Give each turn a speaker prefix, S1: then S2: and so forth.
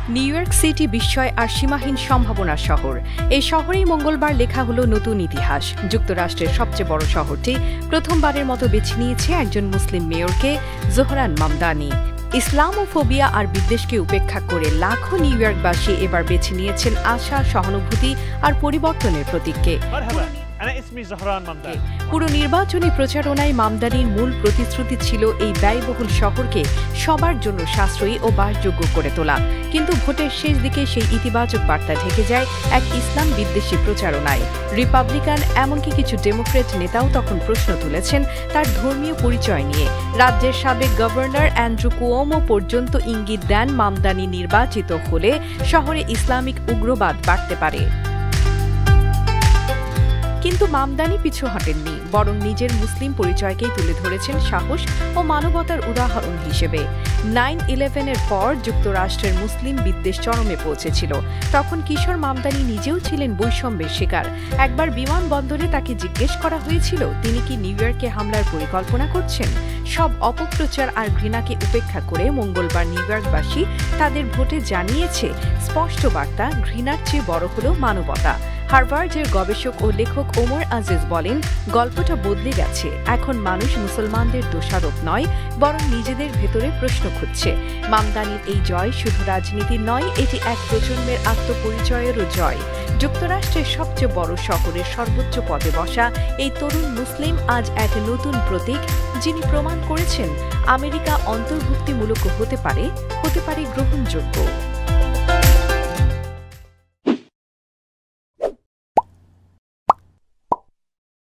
S1: New York city বিস্ময় আর সীমাহীন সম্ভাবনার শহর। এই শহরেই মঙ্গলবার লেখা হলো নতুন ইতিহাস। যুক্তরাষ্ট্রের সবচেয়ে বড় শহরটি প্রথমবারের মতো বেছে নিয়েছে একজন মুসলিম মেয়রকে, জোহরান মামদানি। ইসলামোফোবিয়া আর বিদ্বেষকে উপেক্ষা করে লাখো নিউ ইয়র্কবাসী এবার বেছে নিয়েছেন আশা, সহানুভূতি আর পরিবর্তনের প্রতীককে। পুরো নির্বাচনী প্রচারণায় মামদানির মূল প্রতিশ্রুতি ছিল এই ব্যয়বহুল শহরকে সবার জন্য সাশ্রয়ী ও বাসযোগ্য করে তোলা। কিন্তু ভোটের শেষ দিকে সেই ইতিবাচক বার্তা ঢেকে যায় এক ইসলাম বিদ্বেষী প্রচারণায়। রিপাবলিকান এমনকি কিছু ডেমোক্রেট নেতাও তখন প্রশ্ন তুলেছেন তার ধর্মীয় পরিচয় নিয়ে। রাজ্যের সাবেক গভর্নর অ্যান্ড্রু কুওমো পর্যন্ত ইঙ্গিত দেন মামদানি নির্বাচিত হলে শহরে ইসলামিক উগ্রবাদ বাড়তে পারে। কিন্তু মামদানি পিছু হটেননি, বরং নিজের মুসলিম পরিচয়কেই তুলে ধরেছেন সাহস ও মানবতার উদাহরণ হিসেবে। 9/11-এর পর যুক্তরাষ্ট্রের মুসলিম বিদ্বেষ চরমে পৌঁছেছিল। তখন কিশোর মামদানি নিজেও ছিলেন বৈষম্যের শিকার। একবার বিমানবন্দরে তাকে জিজ্ঞেস করা হয়েছিল তিনি কি নিউ ইয়র্কে হামলার পরিকল্পনা করছেন। সব অপপ্রচার আর ঘৃণাকে উপেক্ষা করে মঙ্গলবার নিউ ইয়র্কবাসী তাদের ভোটে জানিয়েছে স্পষ্ট বার্তা, ঘৃণার চেয়ে বড় হল মানবতা। হার্ভার্ডের গবেষক ও লেখক ওমর আজিজ বলেন, গল্পটা বদলে গেছে। এখন মানুষ মুসলমানদের দোষারোপ নয়, বরং নিজেদের ভেতরে প্রশ্ন খুঁজছে। মামদানির এই জয় শুধু রাজনীতির নয়, এটি এক প্রজন্মের আত্মপরিচয়েরও জয়। যুক্তরাষ্ট্রের সবচেয়ে বড় শহরের সর্বোচ্চ পদে বসা এই তরুণ মুসলিম আজ এক নতুন প্রতীক, যিনি প্রমাণ করেছেন আমেরিকা অন্তর্ভুক্তিমূলক হতে পারে গ্রহণযোগ্য।